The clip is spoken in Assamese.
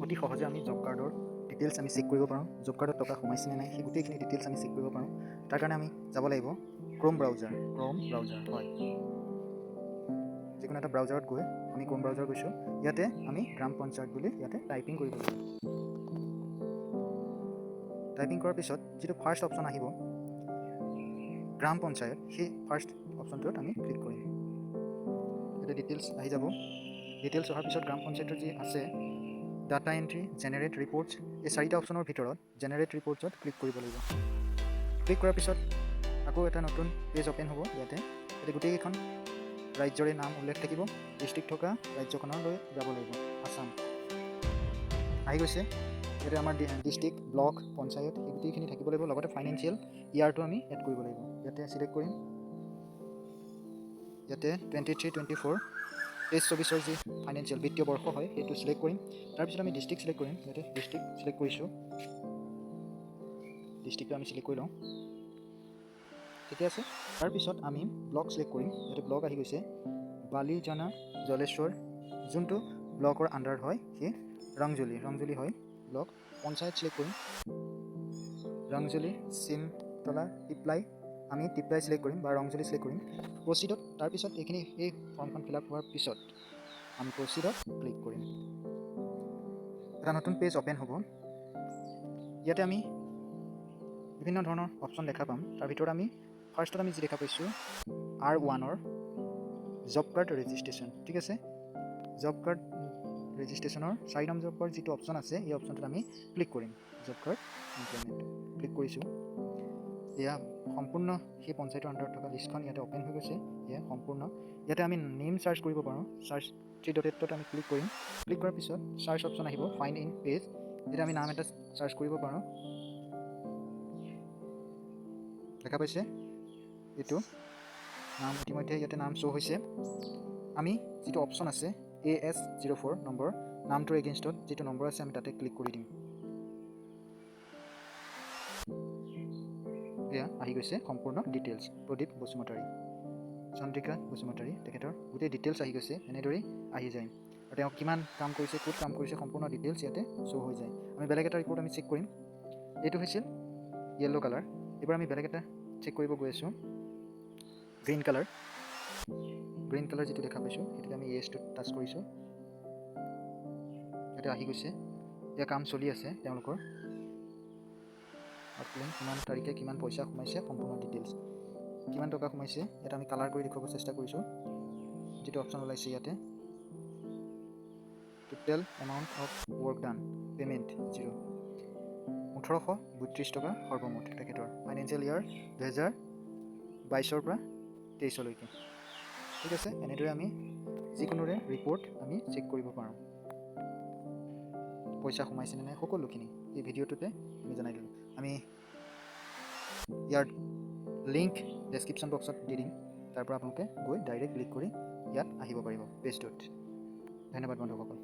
অতি সহজে আমি জব কাৰ্ডৰ ডিটেইলছ আমি চেক কৰিব পাৰোঁ। জব কাৰ্ডত টকা সোমাইছে নে নাই সেই গোটেইখিনি ডিটেইলছ আমি চেক কৰিব পাৰোঁ। তাৰ কাৰণে আমি যাব লাগিব ক্ৰোম ব্ৰাউজাৰ হয়, যিকোনো এটা ব্ৰাউজাৰত গৈ আমি ক্ৰোম ব্ৰাউজাৰ গৈছোঁ। ইয়াতে আমি গ্ৰাম পঞ্চায়ত বুলি ইয়াতে টাইপিং কৰিব লাগিব। টাইপিং কৰাৰ পিছত যিটো ফাৰ্ষ্ট অপশ্যন আহিব গ্ৰাম পঞ্চায়ত, সেই ফাৰ্ষ্ট অপশ্যনটোত আমি ক্লিক কৰিম। ইয়াতে ডিটেইলছ আহি যাব। ডিটেইলছ অহাৰ পিছত গ্ৰাম পঞ্চায়তৰ যি আছে ডাটা এণ্ট্ৰি, জেনেৰেট ৰিপৰ্টছ, এই চাৰিটা অপশ্যনৰ ভিতৰত জেনেৰেট ৰিপৰ্টছত ক্লিক কৰিব লাগিব। ক্লিক কৰাৰ পিছত আকৌ এটা নতুন পেজ অ'পেন হ'ব। ইয়াতে গোটেইকেইখন ৰাজ্যৰে নাম উল্লেখ থাকিব। ডিষ্ট্ৰিক্ট থকা ৰাজ্যখনলৈ যাব লাগিব, আছাম আহি গৈছে। ইয়াতে আমাৰ ডিষ্ট্ৰিক্ট, ব্লক, পঞ্চায়ত এই গোটেইখিনি থাকিব লাগিব। লগতে ফাইনেন্সিয়েল ইয়াৰটো আমি এড কৰিব লাগিব। ইয়াতে চিলেক্ট কৰিম। ইয়াতে 23-24 23-24 যি ফাইনেন্সিয়েল বিত্তীয় বৰ্ষ হয় সেইটো চিলেক্ট কৰিম। তাৰপিছত আমি ডিষ্ট্ৰিক্ট চিলেক্ট কৰিম। ইয়াতে ডিষ্ট্ৰিক্ট চিলেক্ট কৰিছোঁ। ডিষ্ট্ৰিক্টটো আমি চিলেক্ট কৰি লওঁ, ঠিকে আছে। তাৰপিছত আমি ব্লক চিলেক্ট কৰিম। ইয়াতে ব্লক আহি গৈছে বালিজানা জলেশ্বৰ, যোনটো ব্লকৰ আণ্ডাৰত হয় সেই ৰংজুলি হয় ব্লক। পঞ্চায়ত চিলেক্ট কৰিম ৰংজুলি, চিমতলা, টিপ্লাই, আমি টিপ্লাই চিলেক্ট কৰিম বা ৰংজুলি চিলেক্ট কৰিম। প্ৰচিডত তাৰপিছত এই ফৰ্মখন ফিল আপ হোৱাৰ পিছত আমি প্ৰচিডত ক্লিক কৰিম। এটা নতুন পেজ অ'পেন হ'ব। ইয়াতে আমি বিভিন্ন ধৰণৰ অপশ্যন দেখা পাম। তাৰ ভিতৰত আমি ফাৰ্ষ্টত আমি যি দেখা পাইছোঁ R1ৰ জব কাৰ্ড ৰেজিষ্ট্ৰেশ্যন, ঠিক আছে। জব কাৰ্ড ৰেজিষ্ট্ৰেশ্যনৰ 4 নম্বৰ যিটো অপশ্যন আছে এই অপশ্যনটোত আমি ক্লিক কৰিম। জব কাৰ্ড ইমপ্লয়মেণ্ট ক্লিক কৰিছোঁ। এয়া সম্পূৰ্ণ সেই পঞ্চায়তৰ আণ্ডাৰত থকা লিষ্টখন ইয়াতে অ'পেন হৈ গৈছে। এয়া সম্পূৰ্ণ। ইয়াতে আমি নেম চাৰ্চ কৰিব পাৰোঁ। চাৰ্চ 3 ডটেটত আমি ক্লিক কৰিম। ক্লিক কৰাৰ পিছত চাৰ্চ অপশ্যন আহিব, ফাইণ্ড ইন পেজ। ইয়াতে আমি নাম এটা চাৰ্চ কৰিব পাৰোঁ। দেখা পাইছে এইটো নাম ইতিমধ্যে ইয়াতে নাম শ্ব' হৈছে। আমি যিটো অপশ্যন আছে AS04 নম্বৰ, নামটোৰ এগেইনষ্টত যিটো নম্বৰ আছে আমি তাতে ক্লিক কৰি দিম। এয়া আহি গৈছে সম্পূৰ্ণ ডিটেইলছ। প্ৰদীপ বসুমতাৰী, চন্দ্ৰিকা বসুমতাৰী, তেখেতৰ গোটেই ডিটেইলছ আহি গৈছে। এনেদৰেই আহি যায় আৰু তেওঁ কিমান কাম কৰিছে, ক'ত কাম কৰিছে, সম্পূৰ্ণ ডিটেইলছ ইয়াতে শ্ব' হৈ যায়। আমি বেলেগ এটা ৰিপৰ্ট আমি চেক কৰিম। এইটো হৈছিল য়েল্ল' কালাৰ। এইবাৰ আমি বেলেগ এটা চেক কৰিব গৈ আছোঁ। গ্ৰীণ কালাৰ যিটো দেখা পাইছোঁ সেইটোকে আমি ES-টোত টাচ কৰিছোঁ। ইয়াতে আহি গৈছে। এয়া কাম চলি আছে তেওঁলোকৰ। কিমান তাৰিখে কিমান পইচা সোমাইছে সম্পূৰ্ণ ডিটেইলছ, কিমান টকা সোমাইছে ইয়াত আমি কালাৰ কৰি দেখুৱাব চেষ্টা কৰিছোঁ। যিটো অপশ্যন ওলাইছে ইয়াতে total amount of work done, payment 0, 1832 টকা সৰ্বমুঠ তেখেতৰ ফাইনেন্সিয়েল ইয়াৰ 2022 পৰা 23লৈকে। ঠিক আছে, এনেদৰে আমি যিকোনোৰে ৰিপৰ্ট আমি চেক কৰিব পাৰোঁ। পইচা সোমাইছেনে নাই সকলোখিনি এই ভিডিঅ'টোতে আমি জনাই দিলোঁ। আমি ইয়াৰ লিংক ডেছক্ৰিপশ্যন বক্সত দি দিম। তাৰ পৰা আপোনালোকে গৈ ডাইৰেক্ট ক্লিক কৰি ইয়াত আহিব পাৰিব পেজটোত। ধন্যবাদ বন্ধুসকল।